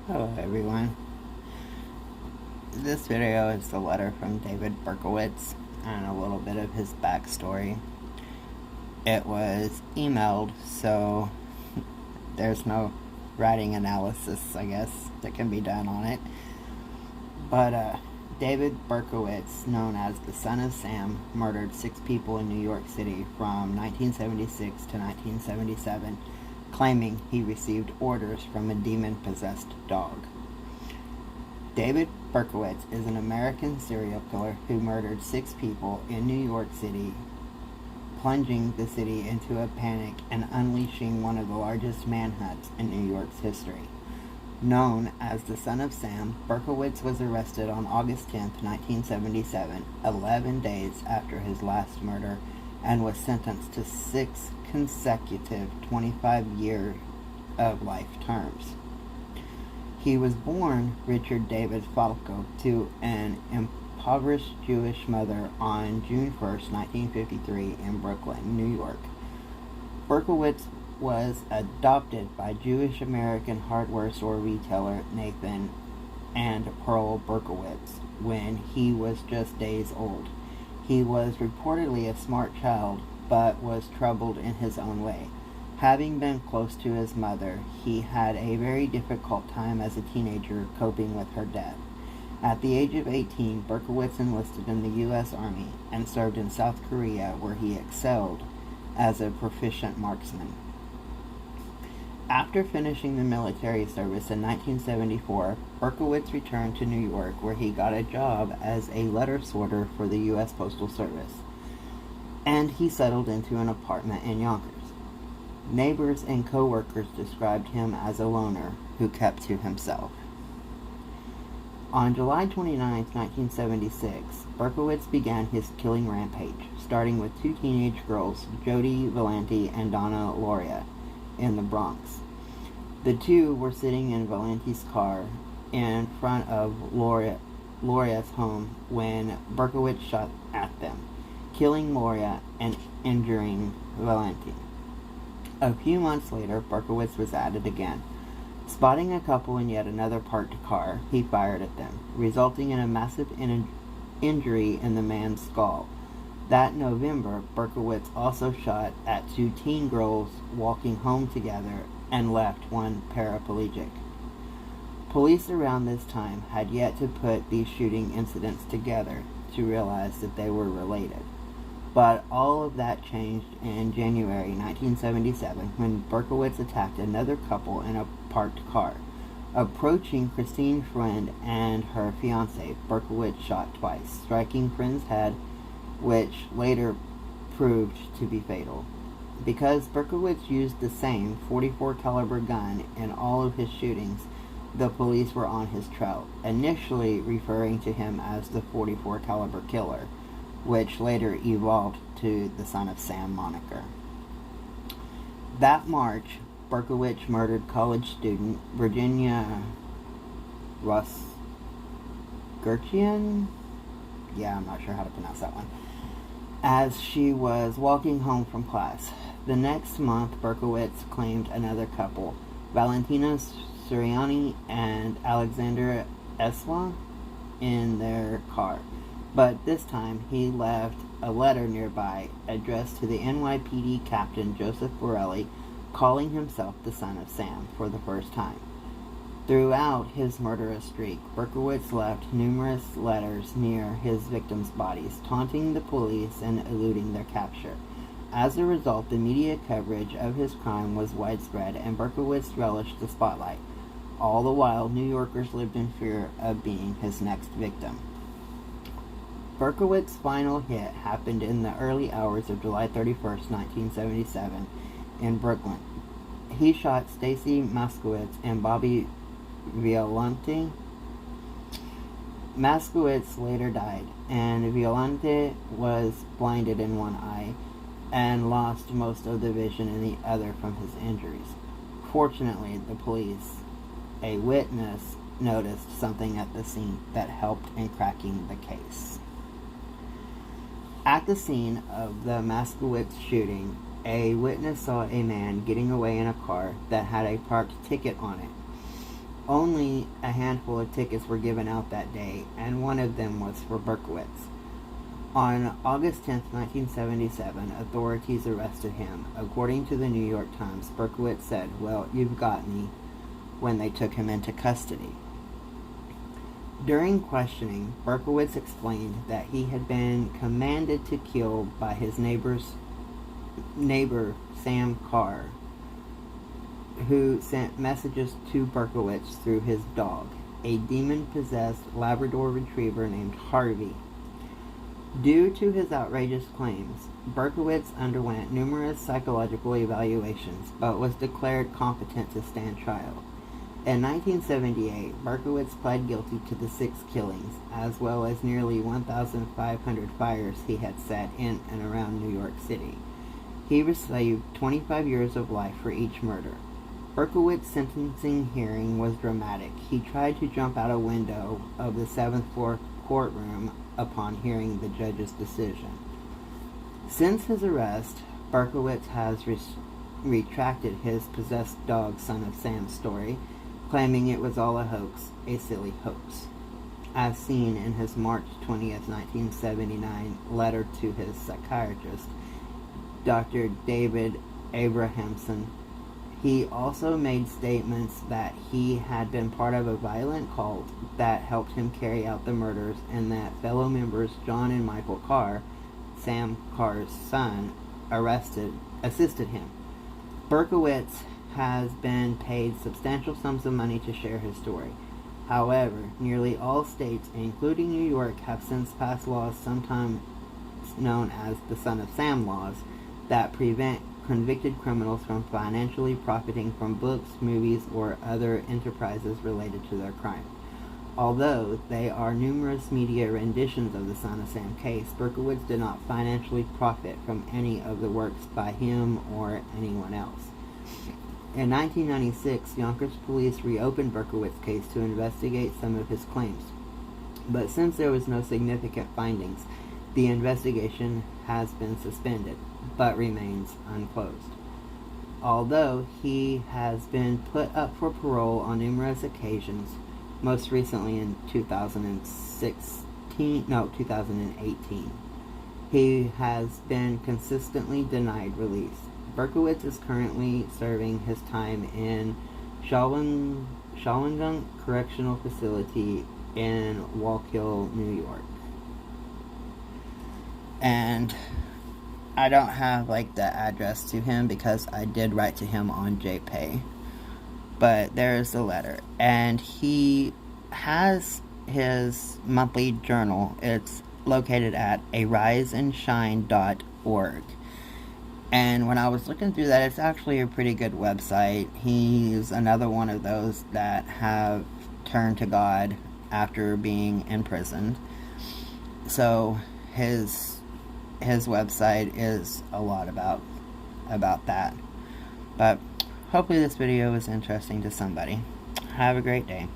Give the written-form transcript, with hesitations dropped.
Hello everyone. This video is a letter from David Berkowitz and a little bit of his backstory. It was emailed, so there's no writing analysis, I guess, that can be done on it. But David Berkowitz, known as the Son of Sam, murdered 6 people in New York City from 1976 to 1977, claiming he received orders from a demon-possessed dog. David Berkowitz is an American serial killer who murdered 6 people in New York City, plunging the city into a panic and unleashing one of the largest manhunts in New York's history. Known as the Son of Sam, Berkowitz was arrested on August 10, 1977, 11 days after his last murder, and was sentenced to 6 consecutive 25-year of life terms. He was born Richard David Falco to an impoverished Jewish mother on June 1, 1953 in Brooklyn, New York. Berkowitz was adopted by Jewish-American hardware store retailer Nathan and Pearl Berkowitz when he was just days old. He was reportedly a smart child, but was troubled in his own way. Having been close to his mother, he had a very difficult time as a teenager coping with her death. At the age of 18, Berkowitz enlisted in the U.S. Army and served in South Korea, where he excelled as a proficient marksman. After finishing the military service in 1974, Berkowitz returned to New York, where he got a job as a letter sorter for the U.S. Postal Service, and he settled into an apartment in Yonkers. Neighbors and co-workers described him as a loner who kept to himself. On July 29, 1976, Berkowitz began his killing rampage, starting with 2 teenage girls, Jody Valenti and Donna Loria, in the Bronx. The 2 were sitting in Valenti's car in front of Loria's home when Berkowitz shot at them, killing Loria and injuring Valenti. A few months later, Berkowitz was at it again. Spotting a couple in yet another parked car, he fired at them, resulting in a massive injury in the man's skull. That November, Berkowitz also shot at 2 teen girls walking home together and left one paraplegic. Police around this time had yet to put these shooting incidents together to realize that they were related. But all of that changed in January 1977 when Berkowitz attacked another couple in a parked car. Approaching Christine Friend and her fiancé, Berkowitz shot twice, striking Friend's head, which later proved to be fatal. Because Berkowitz used the same .44 caliber gun in all of his shootings, the police were on his trail, initially referring to him as the .44 caliber killer, which later evolved to the Son of Sam moniker. That March, Berkowitz murdered college student Virginia Rusgerchian? Yeah, I'm not sure how to pronounce that one. As she was walking home from class. The next month, Berkowitz claimed another couple, Valentina Suriani and Alexander Eswa, in their car. But this time, he left a letter nearby addressed to the NYPD captain Joseph Borelli, calling himself the Son of Sam for the first time. Throughout his murderous streak, Berkowitz left numerous letters near his victims' bodies, taunting the police and eluding their capture. As a result, the media coverage of his crime was widespread, and Berkowitz relished the spotlight. All the while, New Yorkers lived in fear of being his next victim. Berkowitz's final hit happened in the early hours of July 31, 1977, in Brooklyn. He shot Stacy Moskowitz and Bobby Violante. Moskowitz later died, and Violante was blinded in one eye and lost most of the vision in the other from his injuries. Fortunately, the police, a witness, noticed something at the scene that helped in cracking the case. At the scene of the Moskowitz shooting, a witness saw a man getting away in a car that had a parked ticket on it. Only a handful of tickets were given out that day, and one of them was for Berkowitz. On August 10, 1977, authorities arrested him. According to the New York Times, Berkowitz said, "Well, you've got me," when they took him into custody. During questioning, Berkowitz explained that he had been commanded to kill by his neighbor Sam Carr, who sent messages to Berkowitz through his dog, a demon-possessed Labrador retriever named Harvey. Due to his outrageous claims, Berkowitz underwent numerous psychological evaluations, but was declared competent to stand trial. In 1978, Berkowitz pled guilty to the 6 killings, as well as nearly 1,500 fires he had set in and around New York City. He received 25 years of life for each murder. Berkowitz's sentencing hearing was dramatic. He tried to jump out a window of the 7th floor courtroom upon hearing the judge's decision. Since his arrest, Berkowitz has retracted his possessed dog Son of Sam story, claiming it was all a hoax, a silly hoax. As seen in his March 20th, 1979 letter to his psychiatrist, Dr. David Abrahamson, he also made statements that he had been part of a violent cult that helped him carry out the murders, and that fellow members John and Michael Carr, Sam Carr's son, assisted him. Berkowitz has been paid substantial sums of money to share his story. However, nearly all states, including New York, have since passed laws sometimes known as the Son of Sam laws that prevent convicted criminals from financially profiting from books, movies, or other enterprises related to their crime. Although there are numerous media renditions of the Son of Sam case, Berkowitz did not financially profit from any of the works by him or anyone else. In 1996, Yonkers police reopened Berkowitz's case to investigate some of his claims. But since there was no significant findings, the investigation has been suspended, but remains unclosed. Although he has been put up for parole on numerous occasions, most recently in 2018, he has been consistently denied release. Berkowitz is currently serving his time in Shawangunk Correctional Facility in Wallkill, New York. And I don't have the address to him because I did write to him on JPay. But there's the letter. And he has his monthly journal. It's located at ariseandshine.org. And when I was looking through that, it's actually a pretty good website. He's another one of those that have turned to God after being imprisoned. So his website is a lot about that. But hopefully this video was interesting to somebody. Have a great day.